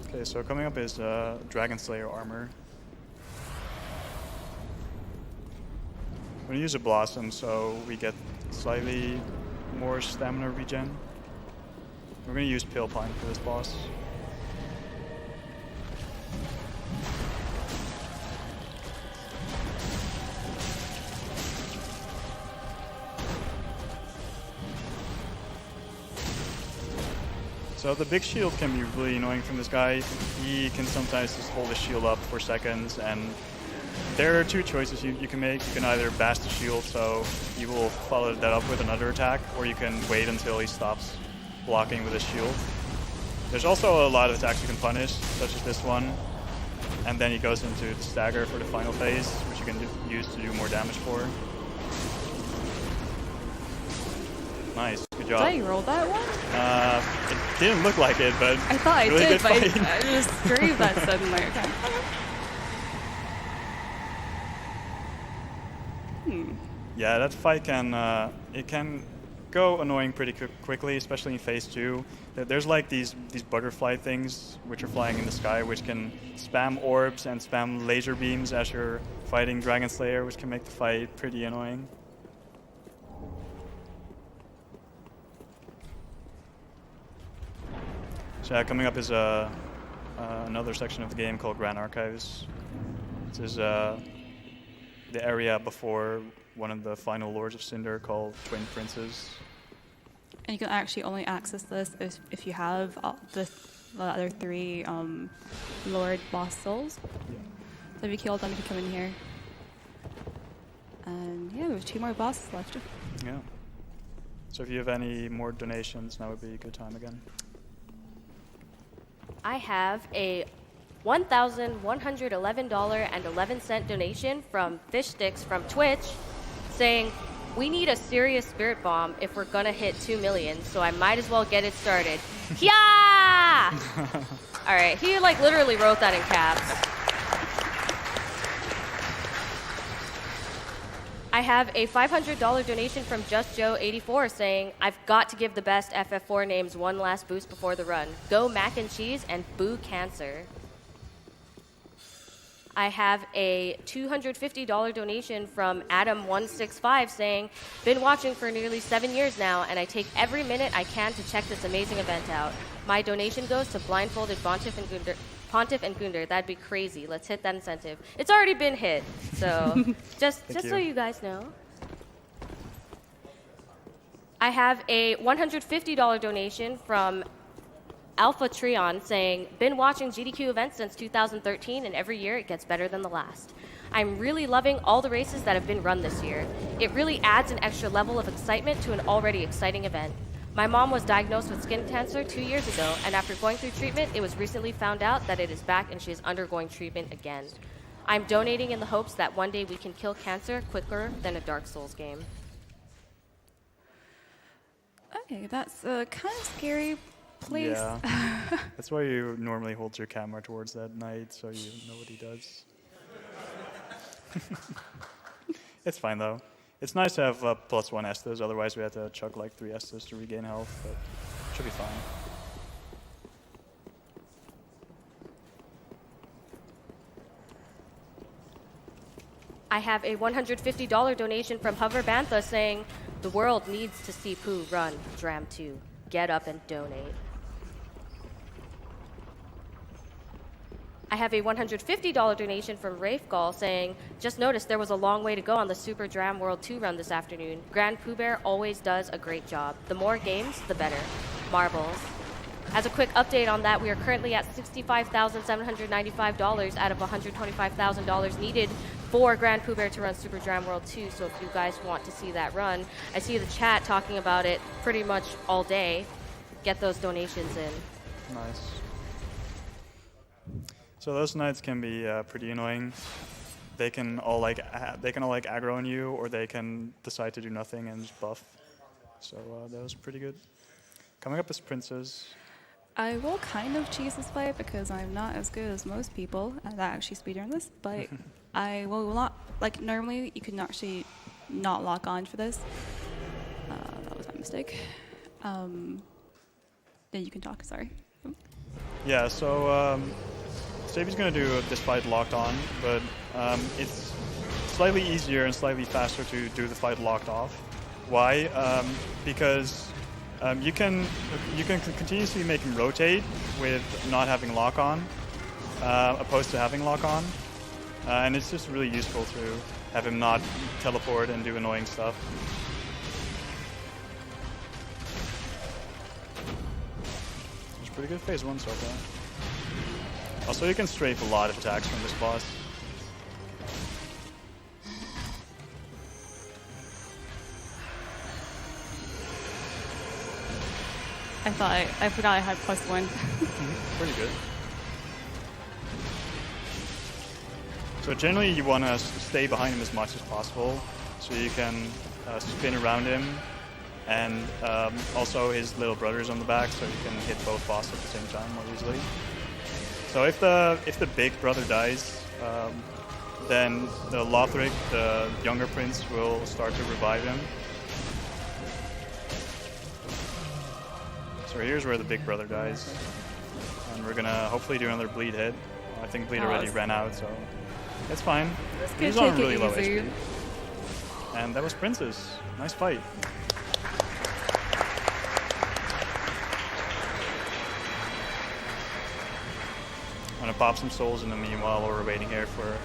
Okay, so coming up is Dragon Slayer armor. We're gonna use a Blossom so we get slightly more stamina regen. We're gonna use Pale Pine for this boss. So the big shield can be really annoying from this guy. He can sometimes just hold his shield up for seconds, and there are two choices you can make. You can either bash the shield, so you will follow that up with another attack, or you can wait until he stops blocking with his shield. There's also a lot of attacks you can punish, such as this one, and then he goes into the stagger for the final phase, which you can use to do more damage for. Nice, good job. Did I roll that one? It didn't look like it, but I thought I really did, but good fight. I just screamed that suddenly. Yeah, that fight can it can go annoying pretty quickly, especially in phase 2. There's like these butterfly things which are flying in the sky, which can spam orbs and spam laser beams as you're fighting Dragon Slayer, which can make the fight pretty annoying. So coming up is another section of the game called Grand Archives. This is the area before one of the final Lords of Cinder called Twin Princes. And you can actually only access this if you have the other 3 Lord boss souls. Yeah. So if you kill them, you can come in here. And yeah, there's 2 more bosses left. Yeah. So if you have any more donations, now would be a good time again. I have a $1,111.11 donation from Fish Sticks from Twitch saying, we need a serious spirit bomb if we're gonna hit 2 million, so I might as well get it started. Yeah! All right, he like literally wrote that in caps. I have a $500 donation from JustJoe84 saying, I've got to give the best FF4 names one last boost before the run. Go mac and cheese and boo cancer. I have a $250 donation from Adam165 saying, been watching for nearly 7 years now, and I take every minute I can to check this amazing event out. My donation goes to Blindfolded Pontiff and Gunder. That'd be crazy. Let's hit that incentive. It's already been hit, so just so you guys know. I have a $150 donation from Alpha Trion saying, been watching GDQ events since 2013, and every year it gets better than the last. I'm really loving all the races that have been run this year. It really adds an extra level of excitement to an already exciting event. My mom was diagnosed with skin cancer 2 years ago, and after going through treatment, it was recently found out that it is back and she is undergoing treatment again. I'm donating in the hopes that one day we can kill cancer quicker than a Dark Souls game. Okay, that's a kind of scary place. Yeah. That's why you normally hold your camera towards that knight, so you know what he does. It's fine though. It's nice to have +1 Estus, otherwise we had to chuck like 3 Estus to regain health, but it should be fine. I have a $150 donation from Hover Bantha saying, the world needs to see Pooh run Dram 2. Get up and donate. I have a $150 donation from Rafe Gall saying, just noticed there was a long way to go on the Super Dram World 2 run this afternoon. Grand Pooh Bear always does a great job. The more games, the better. Marbles. As a quick update on that, we are currently at $65,795 out of $125,000 needed for Grand Pooh Bear to run Super Dram World 2. So if you guys want to see that run, I see the chat talking about it pretty much all day. Get those donations in. Nice. So those knights can be pretty annoying. They can all like aggro on you, or they can decide to do nothing and just buff. So that was pretty good. Coming up is princes. I will kind of cheese this fight because I'm not as good as most people that actually speedrun this, but I will not, like normally you could actually not lock on for this. That was my mistake. Then you can talk, sorry. Yeah, so Stavy's going to do this fight locked on, but it's slightly easier and slightly faster to do the fight locked off. Why? Because you can continuously make him rotate with not having lock on, opposed to having lock on, and it's just really useful to have him not teleport and do annoying stuff. It's pretty good phase 1 so far. Also, you can strafe a lot of attacks from this boss. I forgot I had +1. Pretty good. So generally you want to stay behind him as much as possible, so you can spin around him, and also his little brother's on the back, so you can hit both bosses at the same time more easily. So if the big brother dies, then the Lothric, the younger prince, will start to revive him. So here's where the big brother dies, and we're gonna hopefully do another bleed hit. I think bleed already ran out, so it's fine. He's on really low HP. And that was Princess. Nice fight. I'm gonna pop some souls in the meanwhile while we're waiting here for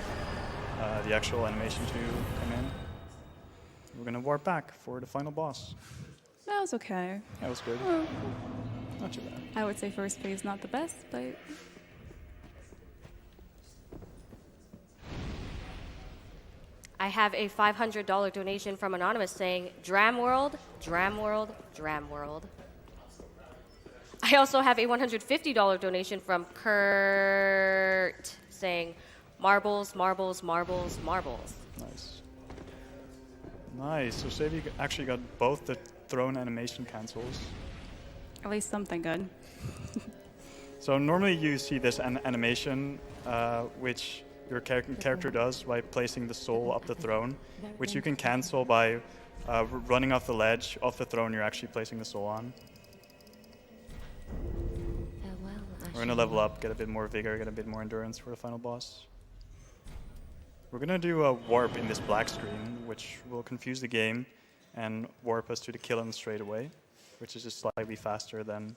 the actual animation to come in. We're gonna warp back for the final boss. That was okay. That was good. Well, Not too bad. I would say first phase not the best, but I have a $500 donation from Anonymous saying, Dram World, Dram World, Dram World. I also have a $150 donation from Kurt saying, marbles, marbles, marbles, marbles. Nice. Nice. So Savy actually got both the throne animation cancels. at least something good. So normally you see this animation, which your character does by placing the soul up the throne, which you can cancel by running off the ledge off the throne you're actually placing the soul on. We're going to level up, get a bit more vigor, get a bit more endurance for the final boss. We're going to do a warp in this black screen, which will confuse the game and warp us to the kiln straight away, which is just slightly faster than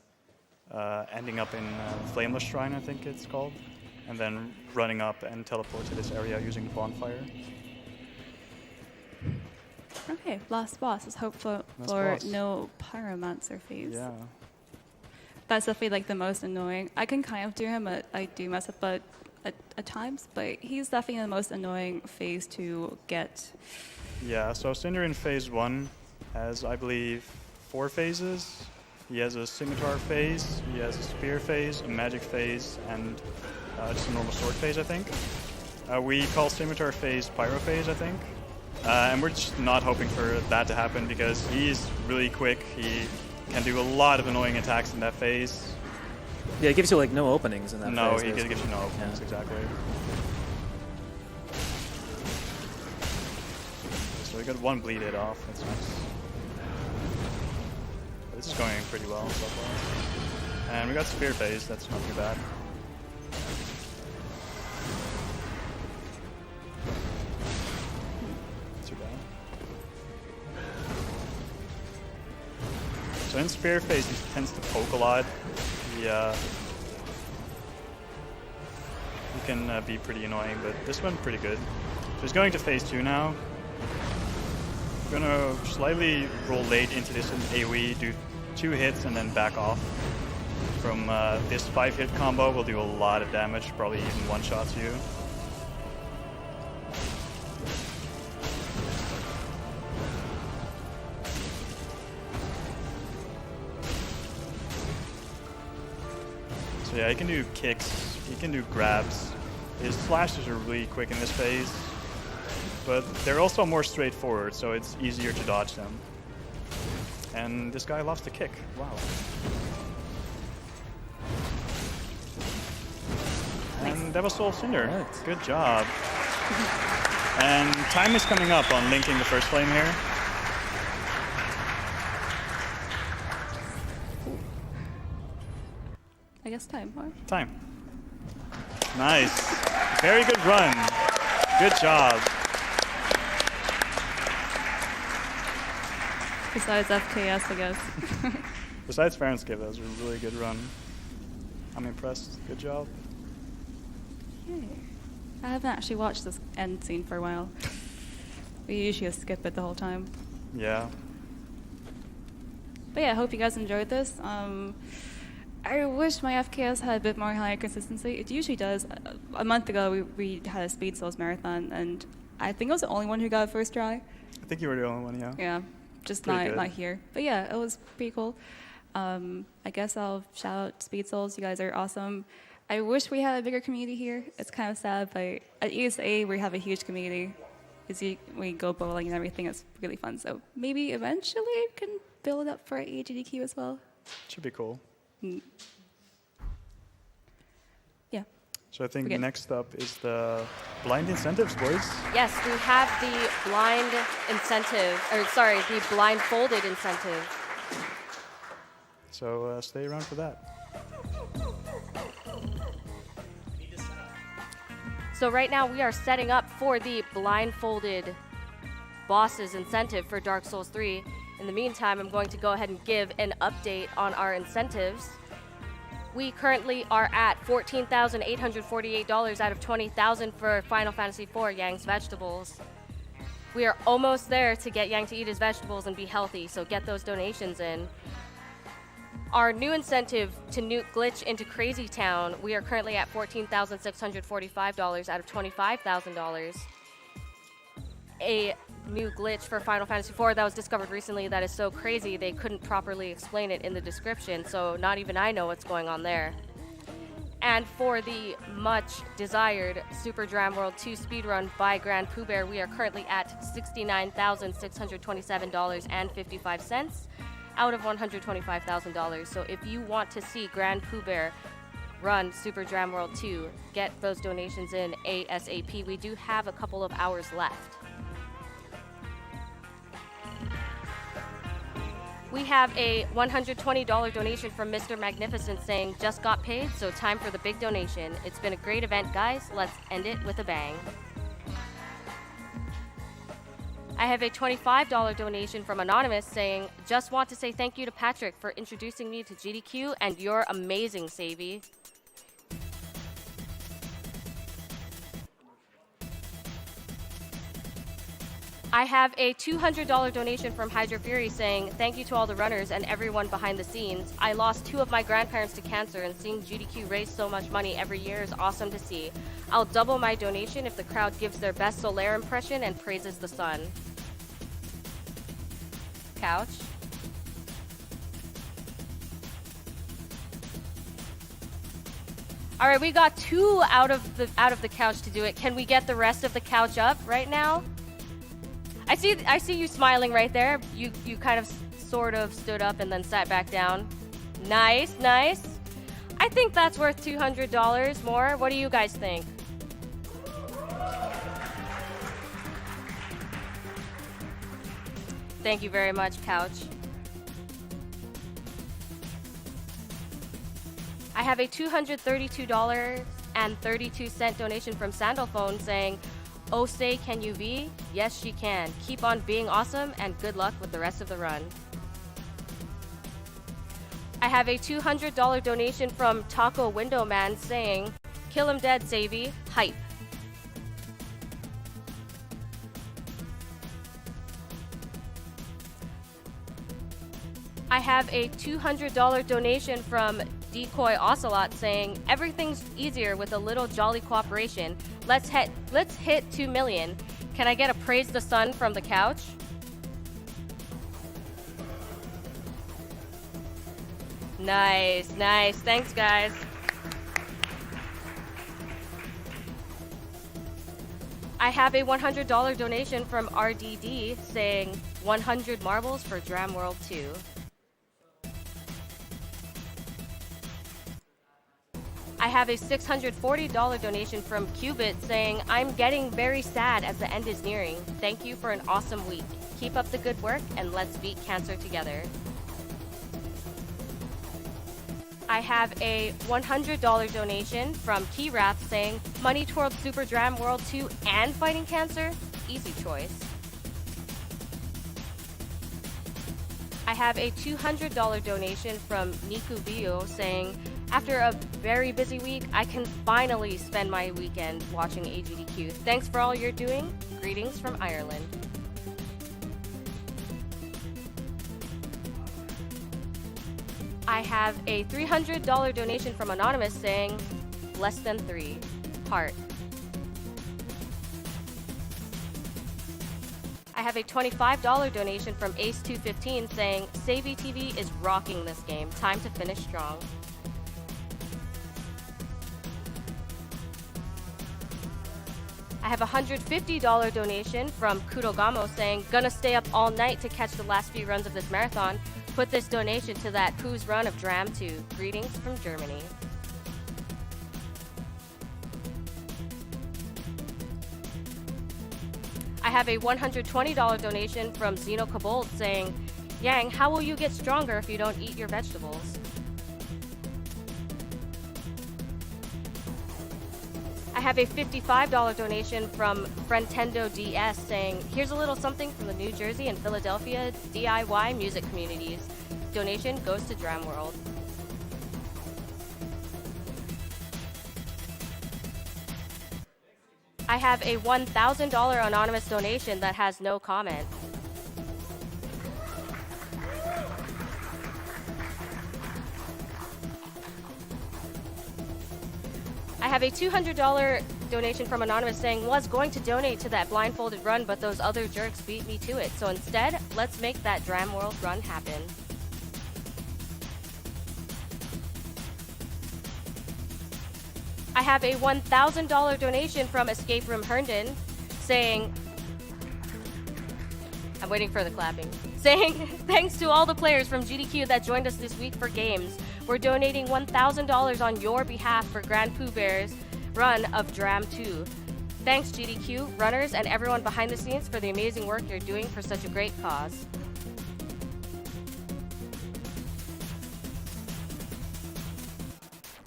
ending up in Flameless Shrine, I think it's called, and then running up and teleport to this area using Bonfire. Okay, last boss. Let's hope for no Pyromancer phase. Yeah. That's definitely like the most annoying. I can kind of do him, but I do mess up at times, but he's definitely the most annoying phase to get. Yeah, so Cinder in phase 1 has, I believe, 4 phases. He has a scimitar phase, he has a spear phase, a magic phase, and just a normal sword phase, I think. We call scimitar phase pyro phase, I think. And we're just not hoping for that to happen because he's really quick. He can do a lot of annoying attacks in that phase. Yeah, it gives you like no openings in that phase. No, he gives you no openings, exactly. So we got 1 bleed hit off, that's nice. But this is going pretty well so far. And we got spear phase, that's not too bad. Too bad. So in spear phase, he tends to poke a lot. He can be pretty annoying, but this one's pretty good. So he's going to phase 2 now. We're gonna slightly roll late into this AoE, do 2 hits, and then back off. From this 5-hit combo, we'll do a lot of damage, probably even one-shots you. So yeah, he can do kicks, he can do grabs. His slashes are really quick in this phase, but they're also more straightforward, so it's easier to dodge them. And this guy loves to kick. Wow. And that was Soul Cinder. Right. Good job. And time is coming up on linking the first flame here. I guess time. Or? Time. Nice. Very good run. Good job. Besides FKS, I guess. Besides Farenskip, that was a really good run. I'm impressed. Good job. Yay. I haven't actually watched this end scene for a while. We usually just skip it the whole time. Yeah. But yeah, I hope you guys enjoyed this. I wish my FKS had a bit more high consistency. It usually does. A month ago, we had a Speed Souls marathon, and I think I was the only one who got it first try. I think you were the only one, yeah. Yeah, just Pretty good. not here. But yeah, it was pretty cool. I guess I'll shout out Speed Souls. You guys are awesome. I wish we had a bigger community here. It's kind of sad, but at ESA, we have a huge community. We go bowling and everything. It's really fun. So maybe eventually we can build it up for AGDQ as well. Should be cool. Yeah. So I think Okay. next up is the blind incentives, boys. Yes, we have the blind incentive, or sorry, the blindfolded incentive. So stay around for that. So right now we are setting up for the blindfolded bosses incentive for Dark Souls 3. In the meantime, I'm going to go ahead and give an update on our incentives. We currently are at $14,848 out of $20,000 for Final Fantasy IV Yang's Vegetables. We are almost there to get Yang to eat his vegetables and be healthy, so get those donations in. Our new incentive to nuke Glitch into Crazy Town, we are currently at $14,645 out of $25,000. A new glitch for Final Fantasy IV that was discovered recently that is so crazy they couldn't properly explain it in the description, so not even I know what's going on there. And for the much desired Super Dram World 2 speedrun by Grand Pooh Bear, we are currently at $69,627.55 out of $125,000. So if you want to see Grand Pooh Bear run Super Dram World 2, get those donations in ASAP. We do have a couple of hours left. We have a $120 donation from Mr. Magnificent saying, just got paid, so time for the big donation. It's been a great event, guys. Let's end it with a bang. I have a $25 donation from Anonymous saying, just want to say thank you to Patrick for introducing me to GDQ, and you're amazing, Savy. I have a $200 donation from Hydra Fury saying, thank you to all the runners and everyone behind the scenes. I lost 2 of my grandparents to cancer, and seeing GDQ raise so much money every year is awesome to see. I'll double my donation if the crowd gives their best Solaire impression and praises the sun. Couch. All right, we got 2 out of the couch to do it. Can we get the rest of the couch up right now? I see you smiling right there. You kind of sort of stood up and then sat back down. Nice, nice. I think that's worth $200 more. What do you guys think? Thank you very much, Couch. I have a $232.32 donation from Sandalphone saying, oh, say, can you be? Yes, she can. Keep on being awesome, and good luck with the rest of the run. I have a $200 donation from Taco Window Man saying, kill him dead, Savy. Hype. I have a $200 donation from Decoy Ocelot saying, everything's easier with a little jolly cooperation. Let's hit 2 million. Can I get a praise the sun from the couch? Nice, nice. Thanks, guys. I have a $100 donation from RDD saying 100 marbles for Dram World 2. I have a $640 donation from Qubit saying, I'm getting very sad as the end is nearing. Thank you for an awesome week. Keep up the good work and let's beat cancer together. I have a $100 donation from Keyrath saying, money towards Super Dram World 2 and fighting cancer? Easy choice. I have a $200 donation from Niku Bio saying, after a very busy week, I can finally spend my weekend watching AGDQ. Thanks for all you're doing. Greetings from Ireland. I have a $300 donation from Anonymous saying, less than 3, heart. I have a $25 donation from Ace215 saying, Savvy TV is rocking this game. Time to finish strong. I have a $150 donation from Kurogamo saying, gonna stay up all night to catch the last few runs of this marathon. Put this donation to that Pooh's run of Dram 2. Greetings from Germany. I have a $120 donation from Zeno Kabold saying, Yang, how will you get stronger if you don't eat your vegetables? I have a $55 donation from Friendtendo DS saying, here's a little something from the New Jersey and Philadelphia DIY music communities. Donation goes to Dram World. I have a $1,000 anonymous donation that has no comment. I have a $200 donation from Anonymous saying, was going to donate to that blindfolded run, but those other jerks beat me to it. So instead, let's make that Dram World run happen. I have a $1,000 donation from Escape Room Herndon saying, I'm waiting for the clapping, saying, thanks to all the players from GDQ that joined us this week for games. We're donating $1,000 on your behalf for Grand Pooh Bear's run of Dram 2. Thanks GDQ, runners, and everyone behind the scenes for the amazing work you're doing for such a great cause.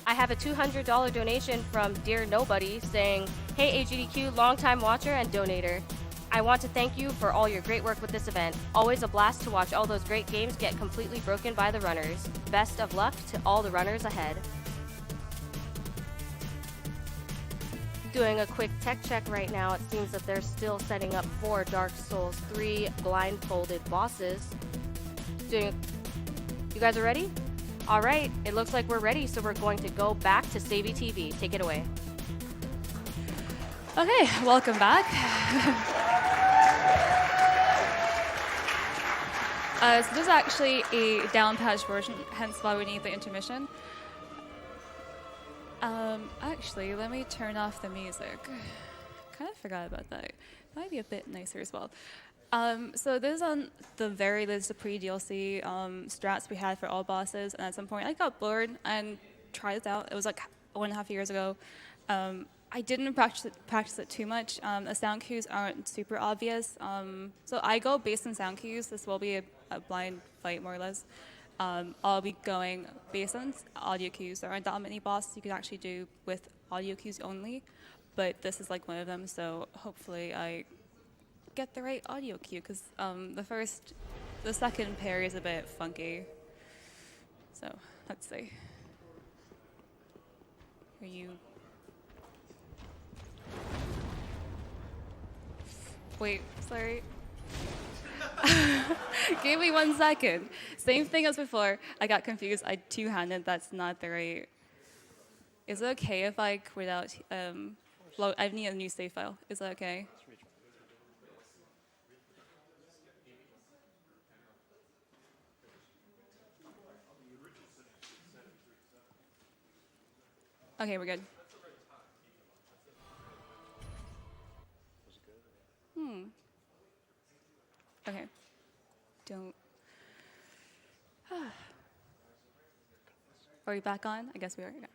I have a $200 donation from Dear Nobody saying, hey AGDQ, longtime watcher and donator. I want to thank you for all your great work with this event. Always a blast to watch all those great games get completely broken by the runners. Best of luck to all the runners ahead. Doing a quick tech check right now. It seems that they're still setting up 4 Dark Souls 3 blindfolded bosses. You guys are ready? All right, it looks like we're ready, so we're going to go back to Savvy TV. Take it away. Okay, welcome back. So this is actually a down-patch version, hence why we need the intermission. Actually, let me turn off the music. Kind of forgot about that. Might be a bit nicer as well. So this is on the very list of pre-DLC strats we had for all bosses, and at some point I got bored and tried this out. It was like 1.5 years ago. I didn't practice it too much. The sound cues aren't super obvious. So I go based on sound cues. This will be a blind fight, more or less. I'll be going based on audio cues. There aren't that many bosses you can actually do with audio cues only, but this is like one of them, so hopefully I get the right audio cue, because the second pair is a bit funky. So, let's see. Are you... Wait, sorry. Give me 1 second. Same thing as before. I got confused. I two-handed. That's not the right... Is it okay if I quit out... I need a new save file. Is that okay? Okay, we're good. Okay. Don't... Are we back on? I guess we are. Yeah.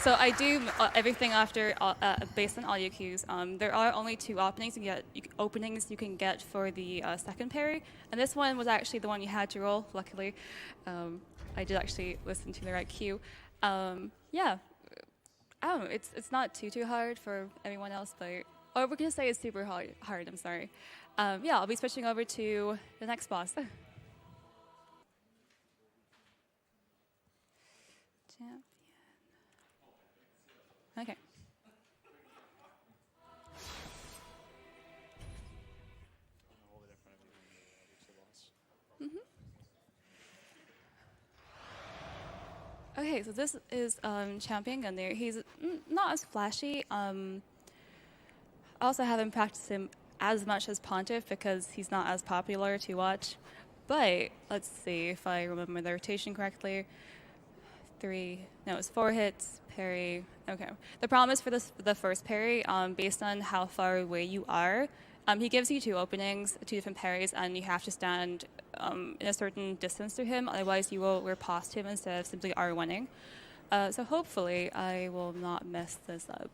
So I do everything after based on audio cues. There are only 2 openings you can get for the second parry, and this one was actually the one you had to roll. Luckily, I did actually listen to the right cue. Yeah, I don't know. It's not too hard for everyone else, but or we're gonna say it's super hard. I'm sorry. Yeah, I'll be switching over to the next boss. Champion. Okay. Okay, so this is Champion Gunner. He's not as flashy. I also haven't practiced him as much as Pontiff because he's not as popular to watch. But let's see if I remember the rotation correctly. It's 4 hits, parry. Okay. The problem is for the first parry, based on how far away you are, he gives you 2 openings, 2 different parries, and you have to stand in a certain distance to him. Otherwise, you will riposte him instead of simply R1ing. So hopefully, I will not mess this up.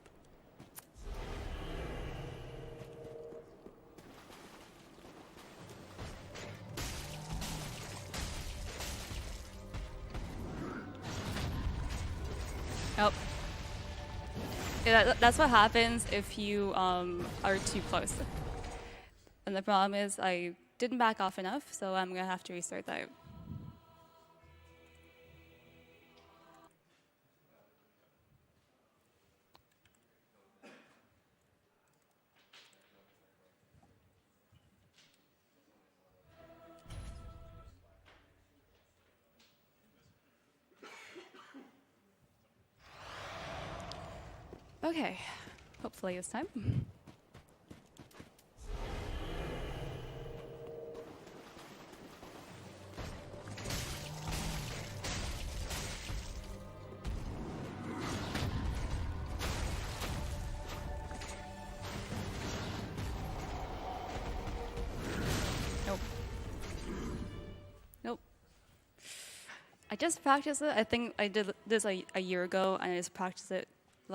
Nope. Yeah, that's what happens if you are too close. And the problem is I didn't back off enough, so I'm going to have to restart that. Okay, hopefully this time. Nope. I just practiced it. I think I did this a year ago, and I just practiced it for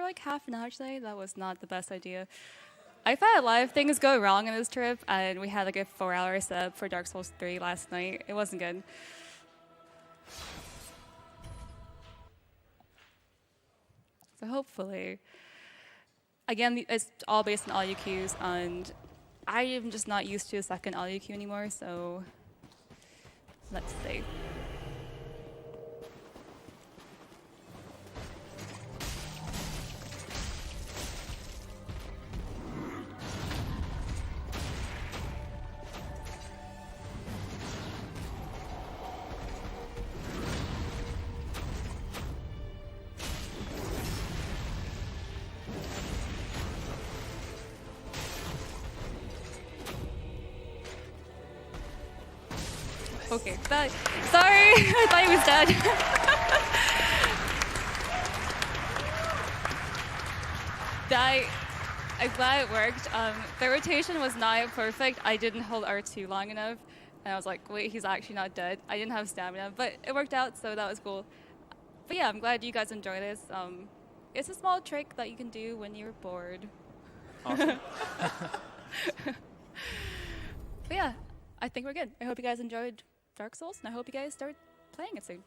like half an hour today. That was not the best idea. I've had a lot of things go wrong in this trip, and we had like a 4-hour setup for Dark Souls 3 last night. It wasn't good. So hopefully, again, it's all based on audio cues, and I am just not used to a second audio cue anymore, so let's see. Okay, sorry, I thought he was dead. I'm glad it worked. The rotation was not perfect. I didn't hold R2 long enough, and I was like, wait, he's actually not dead. I didn't have stamina, but it worked out, so that was cool. But yeah, I'm glad you guys enjoy this. It's a small trick that you can do when you're bored. Awesome. But yeah, I think we're good. I hope you guys enjoyed Dark Souls, and I hope you guys start playing it soon.